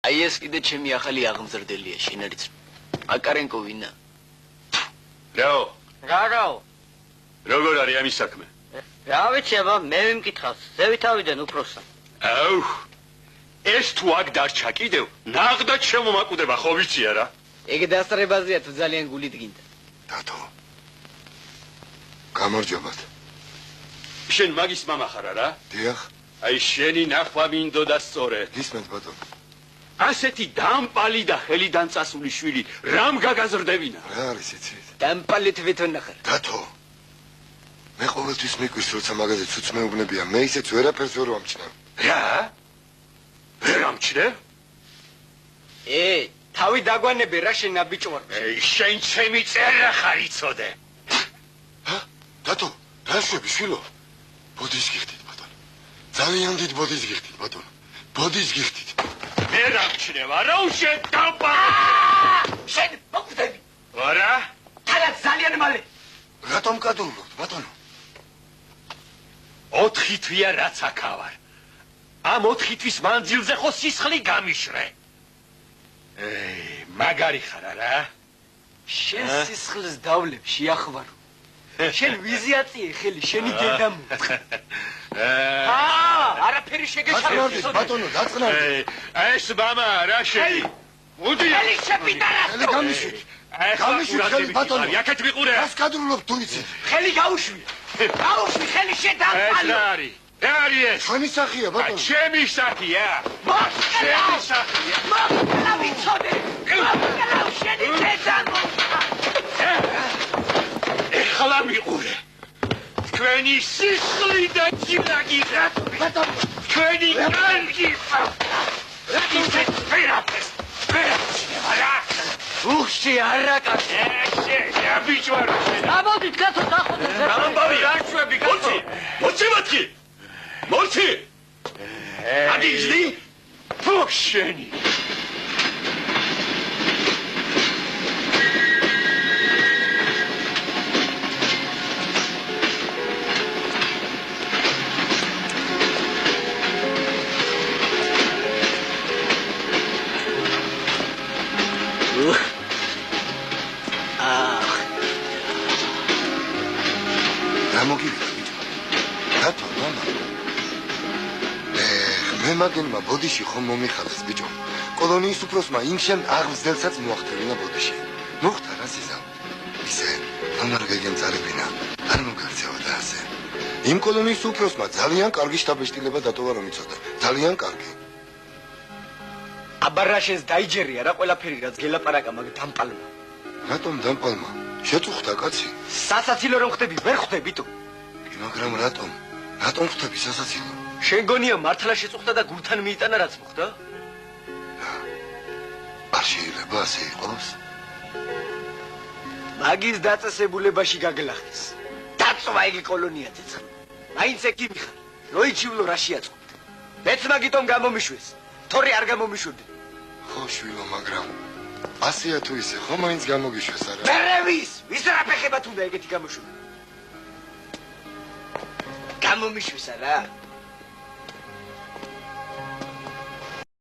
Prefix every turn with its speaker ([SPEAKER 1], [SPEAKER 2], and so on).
[SPEAKER 1] აი ეს კიდე ჩემი ახალი აღმზრდელია, შენ არის აკარენკო ვინა?
[SPEAKER 2] რაო?
[SPEAKER 3] როგორ არის ამის საქმე?
[SPEAKER 2] რა ვიცი, აბა მე ვიმკითხავს, ზევითავიდან უფროსა.
[SPEAKER 3] აუ, ეს თუ აქ დარჩა კიდევ, ნაღდა შემომაკვდება, ხო ვიცი არა?
[SPEAKER 1] ეგ დასწრებაზეა თუ ძალიან გულით გინდა.
[SPEAKER 4] დათო. გამარჯობათ.
[SPEAKER 3] შენ მაგის მამა ხარ არა?
[SPEAKER 4] დიახ.
[SPEAKER 3] აი შენი ნახვა მინდოდა სწორედ.
[SPEAKER 4] გისმენთ ბატონო.
[SPEAKER 3] ასეთი დამპალი და ხელიდან წასული შვილი რამ გაგაზრდებინა?
[SPEAKER 4] რა არის იცით?
[SPEAKER 1] დამპალით ვეთონახარ.
[SPEAKER 4] დათო. მე ყოველთვის მეკვის როცა მაგაზე ცუც მეუბნებია, მე ისეც ვერაფერს ვერ ვამჩნევ.
[SPEAKER 3] რა? ვერ ამჩნევ?
[SPEAKER 1] თავი დაგვანებე რა შენ აბიჭვარ.
[SPEAKER 3] შენ ჩემი წერა ხარ იცოდე.
[SPEAKER 4] დათო, რა შვები შვილო? ბოდის გიხდით ბატონო. ძალიან დიდ ბოდის გიხდით ბატონო. ბოდის გიხდით.
[SPEAKER 3] მე რამჩნევ, არა უშენ დამპა.
[SPEAKER 1] შენ მოკვდები.
[SPEAKER 3] არა?
[SPEAKER 1] თანაც ძალიან მალე.
[SPEAKER 4] რატომ კადრულობთ ბატონო?
[SPEAKER 3] 4 თვია რაც აქავარ. ამ 4 თვის მანძილზე ხო სისხლი გამიშრე. მაგარი ხარ არა?
[SPEAKER 1] შენ სისხლს დავლებ შეახვარო. შენ ვიზიაწიე ხელი შენი დედამ. არაფერი შეგეჩარდეს
[SPEAKER 4] ბატონო, დაწყნარდით.
[SPEAKER 3] ეს მამა რა შენი? მოდი.
[SPEAKER 1] ხელი შეპიტარა.
[SPEAKER 4] ხელი გამიშვით. გამიშვით ხელი ბატონო.
[SPEAKER 3] იაკეთ ვიყურე.
[SPEAKER 4] რას კადრულობთ თუ იცით?
[SPEAKER 1] ხელი გაუშვია. გაუშვი ხელი შედამპალო.
[SPEAKER 3] ეს რა არის? რა არის ეს?
[SPEAKER 4] ჩვენი სახია ბატონო.
[SPEAKER 3] ჩემი სახია.
[SPEAKER 1] ჩემი სახია. მოკლავ იცოდე. მოკლავ შენი დედამ.
[SPEAKER 3] ეხლა მიყურე. თქვენი სისხლი და ძილაკი ბატონო. თქვენი კანკი. ისეთ ვერაფერს. არა.
[SPEAKER 1] უხში არაკაშე.
[SPEAKER 3] აბიჭვარო.
[SPEAKER 2] ამოდით კაცო დახოთე.
[SPEAKER 3] ამბავი რაშვები კაცო. მოჩი მათი. მოჩი. აგიჟდი? ფოქშენი.
[SPEAKER 4] მაგენმა ბოდიში ხომ მომიხალეს ბიჭო. კოლონიის უფროსმა ინგშენ აღმზრდელსაც მოახდევინა ბოდიში. მოხდა რა სიზა? ისე ამარგეგენ წარებინა. არ მოგაქცევა და ასე. იმ კოლონიის უფროსმა ძალიან კარგი შტაბეშტილება დატოვა რომ იცოდა. ძალიან კარგი.
[SPEAKER 1] აბარაშენს დაიჯერია რა ყველაფერი რაც გელაპარაკა მაგ დამპალმა.
[SPEAKER 4] რატომ დამპალმა? შეწუხდა კაცი.
[SPEAKER 1] სასაცილო რომ ხდები, ვერ ხდები თუ.
[SPEAKER 4] მაგრამ რატომ? რატომ ხდები სასაცილო?
[SPEAKER 1] შენ გონია მართლა შეწუხდა და გულთან მიიტანა რაც მოხდა?
[SPEAKER 4] არ შეიძლება ასე იყოს.
[SPEAKER 1] მაგის დაწესებულებაში გაგლახდეს. დაწვა იგი კოლონია ცეცხლ. მაინც ეკიმი ხარ. როიჩივლო რა შეაწყვეტ. მეც მაგიტომ გამომიშვეს. თორე არ გამომიშვებდი.
[SPEAKER 4] ხო შვილო, მაგრამ ასეა თუ ისე, ხო მაინც გამოგიშვეს არა?
[SPEAKER 1] მერევის, ვის რა ფეხება თუნდა ეგეთი გამოშვება. გამომიშვეს არა?